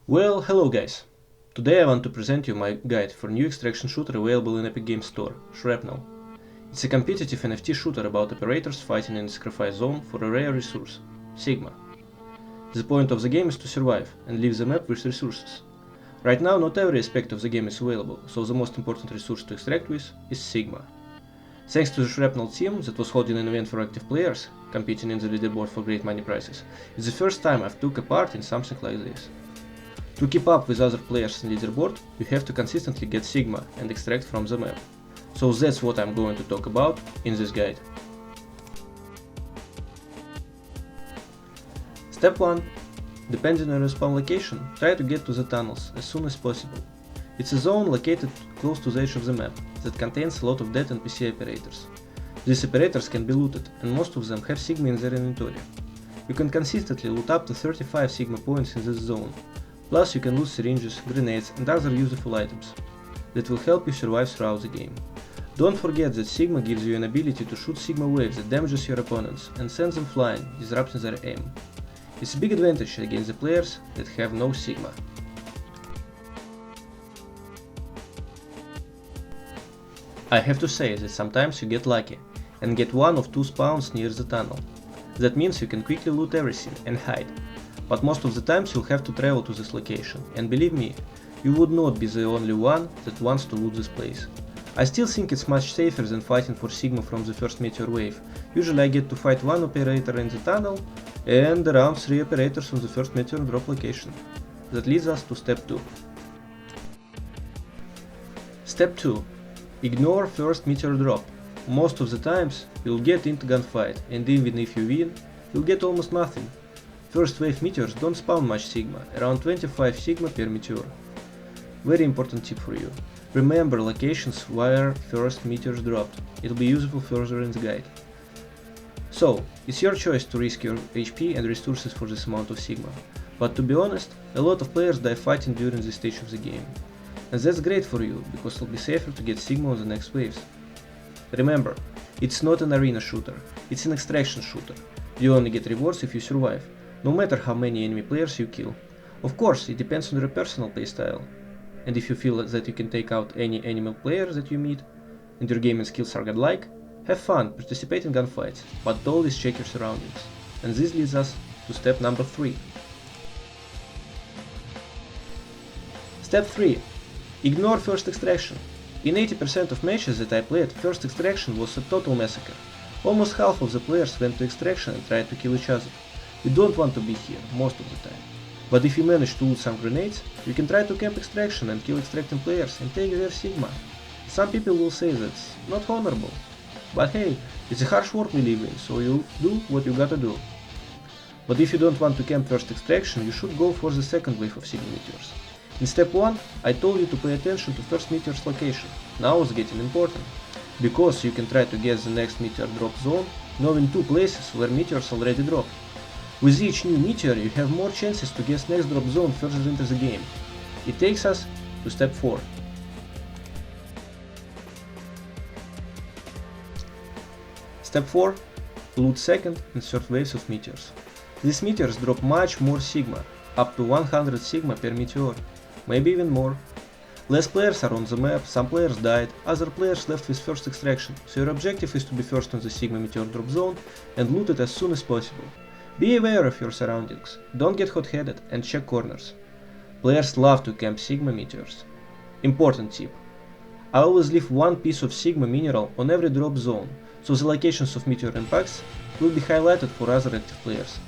Well, hello guys! Today I want to present you my guide for new extraction shooter available in Epic Games Store, Shrapnel. It's a competitive NFT shooter about operators fighting in a sacrifice zone for a rare resource, Sigma. The point of the game is to survive and leave the map with resources. Right now not every aspect of the game is available, so the most important resource to extract with is Sigma. Thanks to the Shrapnel team that was holding an event for active players, competing in the leaderboard for great money prizes, it's the first time I've took a part in something like this. To keep up with other players in leaderboard, you have to consistently get Sigma and extract from the map. So that's what I'm going to talk about in this guide. Step 1. Depending on your spawn location, try to get to the tunnels as soon as possible. It's a zone located close to the edge of the map that contains a lot of dead NPC operators. These operators can be looted, and most of them have Sigma in their inventory. You can consistently loot up to 35 Sigma points in this zone. Plus you can loot syringes, grenades and other useful items that will help you survive throughout the game. Don't forget that Sigma gives you an ability to shoot Sigma waves that damages your opponents and sends them flying, disrupting their aim. It's a big advantage against the players that have no Sigma. I have to say that sometimes you get lucky and get one of two spawns near the tunnel. That means you can quickly loot everything and hide. But most of the times you'll have to travel to this location, and believe me, you would not be the only one that wants to loot this place. I still think it's much safer than fighting for Sigma from the first meteor wave. Usually I get to fight one operator in the tunnel and around 3 operators on the first meteor drop location. That leads us to step 2. Step 2. Ignore first meteor drop. Most of the times you'll get into gunfight, and even if you win, you'll get almost nothing. First wave meteors don't spawn much Sigma, around 25 Sigma per meteor. Very important tip for you. Remember locations where first meteors dropped, it'll be useful further in the guide. So, it's your choice to risk your HP and resources for this amount of Sigma, but to be honest, a lot of players die fighting during this stage of the game. And that's great for you, because it'll be safer to get Sigma on the next waves. Remember, it's not an arena shooter, it's an extraction shooter. You only get rewards if you survive, no matter how many enemy players you kill. Of course, it depends on your personal playstyle, and if you feel that you can take out any enemy player that you meet, and your gaming skills are godlike, have fun, participate in gunfights, but always check your surroundings. And this leads us to step number 3. Step 3. Ignore first extraction. In 80% of matches that I played, first extraction was a total massacre. Almost half of the players went to extraction and tried to kill each other. You don't want to be here, most of the time. But if you manage to loot some grenades, you can try to camp extraction and kill extracting players and take their Sigma. Some people will say that's not honorable. But hey, it's a harsh world we live in, so you do what you gotta do. But if you don't want to camp first extraction, you should go for the second wave of Sigma meteors. In step 1, I told you to pay attention to first meteor's location. Now it's getting important. Because you can try to guess the next meteor drop zone, knowing 2 places where meteors already dropped. With each new meteor you have more chances to guess next drop zone further into the game. It takes us to step 4. Step 4. Loot second and third waves of meteors. These meteors drop much more Sigma, up to 100 Sigma per meteor, maybe even more. Less players are on the map, some players died, other players left with first extraction, so your objective is to be first on the Sigma meteor drop zone and loot it as soon as possible. Be aware of your surroundings, don't get hot-headed and check corners. Players love to camp Sigma meteors. Important tip. I always leave one piece of Sigma mineral on every drop zone, so the locations of meteor impacts will be highlighted for other active players.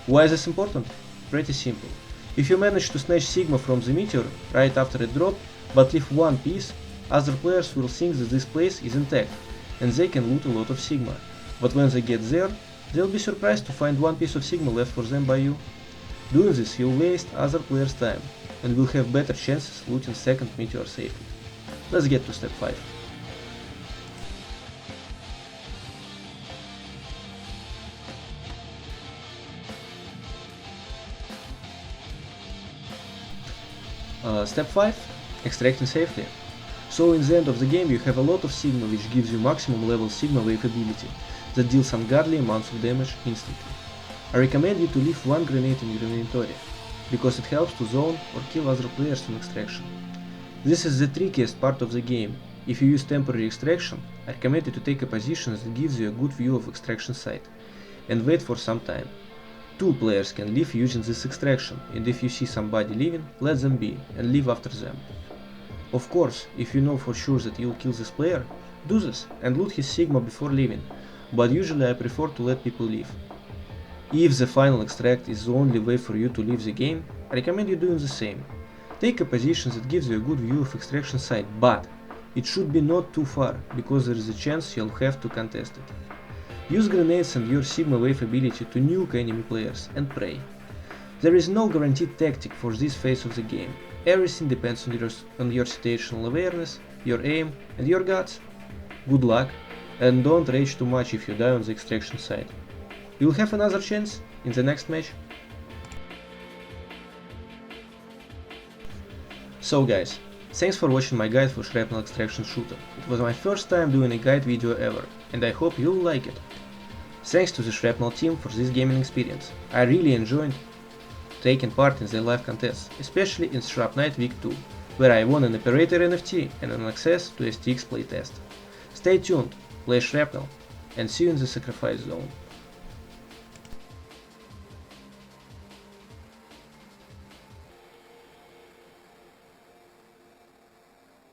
Why is this important? Pretty simple. If you manage to snatch Sigma from the meteor right after it dropped, but leave one piece, other players will think that this place is intact, and they can loot a lot of Sigma. But when they get there, they'll be surprised to find one piece of Sigma left for them by you. Doing this you'll waste other players' time, and will have better chances looting second meteor safely. Let's get to step 5. Step 5. Extracting safely. So in the end of the game you have a lot of Sigma, which gives you maximum level Sigma wave ability that deals some godly amounts of damage instantly. I recommend you to leave one grenade in your inventory. because it helps to zone or kill other players on extraction. This is the trickiest part of the game. If you use temporary extraction, I recommend you to take a position that gives you a good view of extraction site, and wait for some time. 2 players can leave using this extraction, and if you see somebody leaving, let them be, and leave after them. Of course, if you know for sure that you'll kill this player, do this and loot his Sigma before leaving, but usually I prefer to let people leave. If the final extract is the only way for you to leave the game, I recommend you doing the same. Take a position that gives you a good view of extraction site, but it should be not too far, because there is a chance you'll have to contest it. Use grenades and your Sigma wave ability to nuke enemy players, and pray. There is no guaranteed tactic for this phase of the game. Everything depends on your situational awareness, your aim, and your guts. Good luck, and don't rage too much if you die on the extraction site. You'll have another chance in the next match. So guys, thanks for watching my guide for Shrapnel Extraction Shooter. It was my first time doing a guide video ever, and I hope you'll like it. Thanks to the Shrapnel team for this gaming experience. I really enjoyed taking part in the live contests, especially in Shrapnel Week 2, where I won an Operator NFT and an access to STX playtest. Stay tuned, play Shrapnel, and see you in the Sacrifice Zone.